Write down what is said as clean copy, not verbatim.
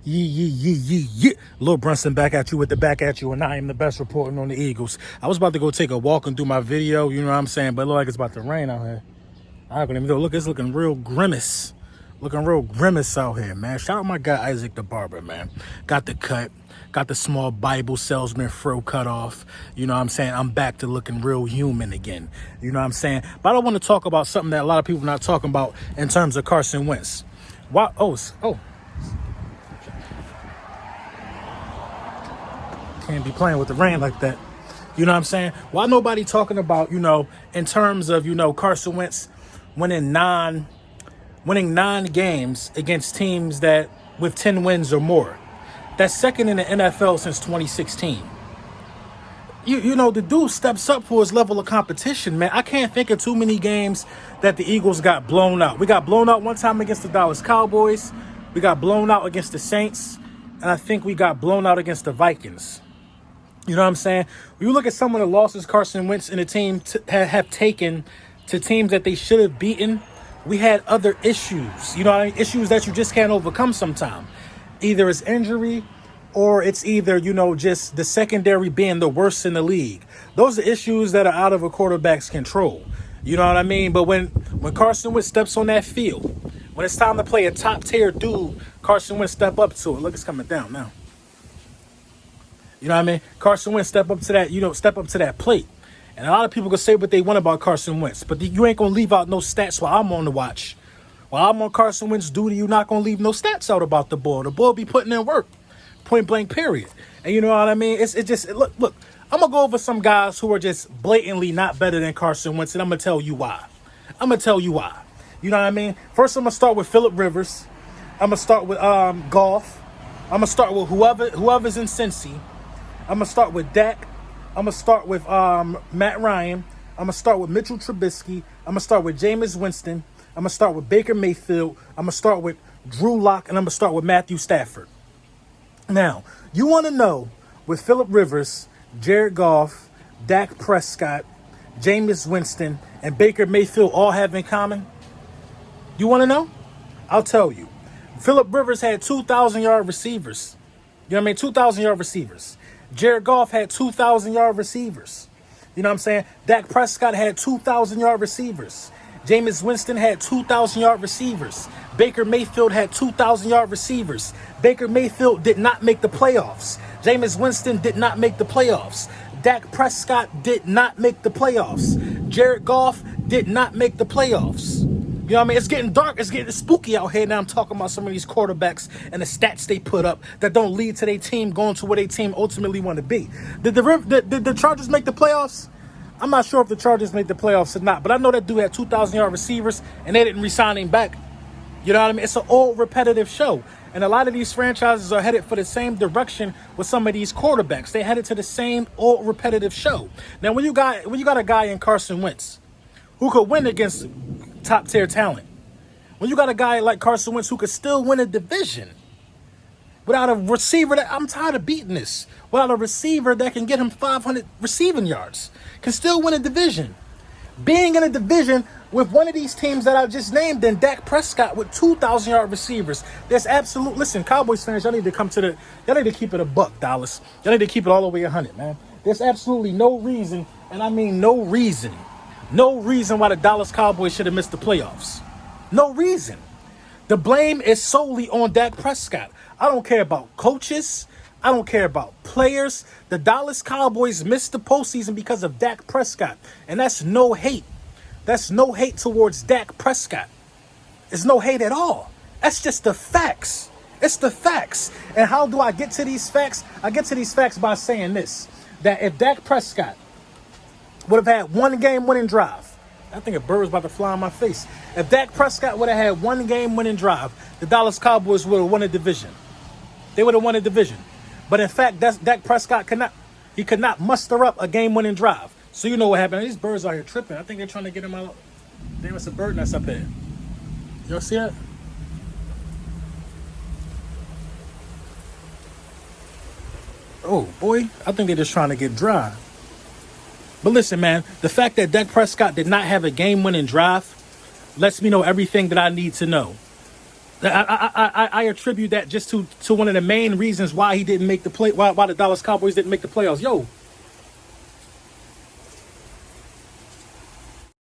Yeah. Lil Brunson back at you with the back at you, and I am the best reporting on the Eagles. I was about to go take a walk and do my video, you know what I'm saying? But it look like it's about to rain out here. I don't even know. Look, it's looking real grimace. Looking real grimace out here, man. Shout out my guy Isaac the Barber, man. Got the cut. Got the small Bible salesman fro cut off. You know what I'm saying? I'm back to looking real human again. You know what I'm saying? But I don't want to talk about something that a lot of people are not talking about in terms of Carson Wentz. Why? Oh. Can't be playing with the rain like that. You know what I'm saying? Why nobody talking about, in terms of, Carson Wentz winning nine games against teams that with 10 wins or more. That's second in the NFL since 2016. The dude steps up for his level of competition, man. I can't think of too many games that the Eagles got blown out. We got blown out one time against the Dallas Cowboys. We got blown out against the Saints. And I think we got blown out against the Vikings. You know what I'm saying? When you look at some of the losses Carson Wentz and the team have taken to teams that they should have beaten, we had other issues. Issues that you just can't overcome sometime. Either it's injury or it's either, just the secondary being the worst in the league. Those are issues that are out of a quarterback's control. You know what I mean? But when Carson Wentz steps on that field, when it's time to play a top-tier dude, Carson Wentz step up to it. Look, it's coming down now. You know what I mean? Carson Wentz step up to that plate. And a lot of people can say what they want about Carson Wentz, but you ain't going to leave out no stats while I'm on the watch. While I'm on Carson Wentz duty, you're not going to leave no stats out about the boy. The boy be putting in work, point blank, period. And you know what I mean? Look, I'm going to go over some guys who are just blatantly not better than Carson Wentz, and I'm going to tell you why. You know what I mean? First, I'm going to start with Phillip Rivers. I'm going to start with Goff. I'm going to start with whoever's in Cincy. I'm going to start with Dak. I'm going to start with Matt Ryan. I'm going to start with Mitchell Trubisky. I'm going to start with Jameis Winston. I'm going to start with Baker Mayfield. I'm going to start with Drew Lock. And I'm going to start with Matthew Stafford. Now, you want to know with Phillip Rivers, Jared Goff, Dak Prescott, Jameis Winston, and Baker Mayfield all have in common? You want to know? I'll tell you. Phillip Rivers had 2,000-yard receivers. You know what I mean? 2,000-yard receivers. Jared Goff had 2,000-yard receivers. You know what I'm saying? Dak Prescott had 2,000-yard receivers. Jameis Winston had 2,000-yard receivers. Baker Mayfield had 2,000-yard receivers. Baker Mayfield did not make the playoffs. Jameis Winston did not make the playoffs. Dak Prescott did not make the playoffs. Jared Goff did not make the playoffs. You know what I mean? It's getting dark. It's getting spooky out here. Now I'm talking about some of these quarterbacks and the stats they put up that don't lead to their team going to where their team ultimately want to be. Did the Chargers make the playoffs? I'm not sure if the Chargers made the playoffs or not, but I know that dude had 2,000-yard receivers and they didn't re-sign him back. You know what I mean? It's an old repetitive show. And a lot of these franchises are headed for the same direction with some of these quarterbacks. They headed to the same old repetitive show. Now, when you got a guy in Carson Wentz who could win against top-tier talent, when you got a guy like Carson Wentz who could still win a division without a receiver I'm tired of beating this, without a receiver that can get him 500 receiving yards, can still win a division. Being in a division with one of these teams that I just named, and Dak Prescott with 2,000-yard receivers, there's listen, Cowboys fans, y'all need to keep it a buck, Dallas. Y'all need to keep it all the way 100, man. There's absolutely no reason, and I mean no reason why the Dallas Cowboys should have missed the playoffs. No reason. The blame is solely on Dak Prescott. I don't care about coaches. I don't care about players. The Dallas Cowboys missed the postseason because of Dak Prescott. And that's no hate. That's no hate towards Dak Prescott. It's no hate at all. That's just the facts. It's the facts. And how do I get to these facts? I get to these facts by saying this, that if Dak Prescott would have had one game-winning drive, I think a bird was about to fly in my face. If Dak Prescott would have had one game-winning drive, the Dallas Cowboys would have won a division. They would have won a division. But in fact, Dak Prescott could not muster up a game-winning drive. So you know what happened. These birds out here tripping. I think they're trying to get him out. Damn, it's a bird nest up there. Y'all see that? Oh, boy. I think they're just trying to get dry. But listen, man, the fact that Dak Prescott did not have a game-winning drive lets me know everything that I need to know. I attribute that just to one of the main reasons why he didn't make the play. Why the Dallas Cowboys didn't make the playoffs. Yo,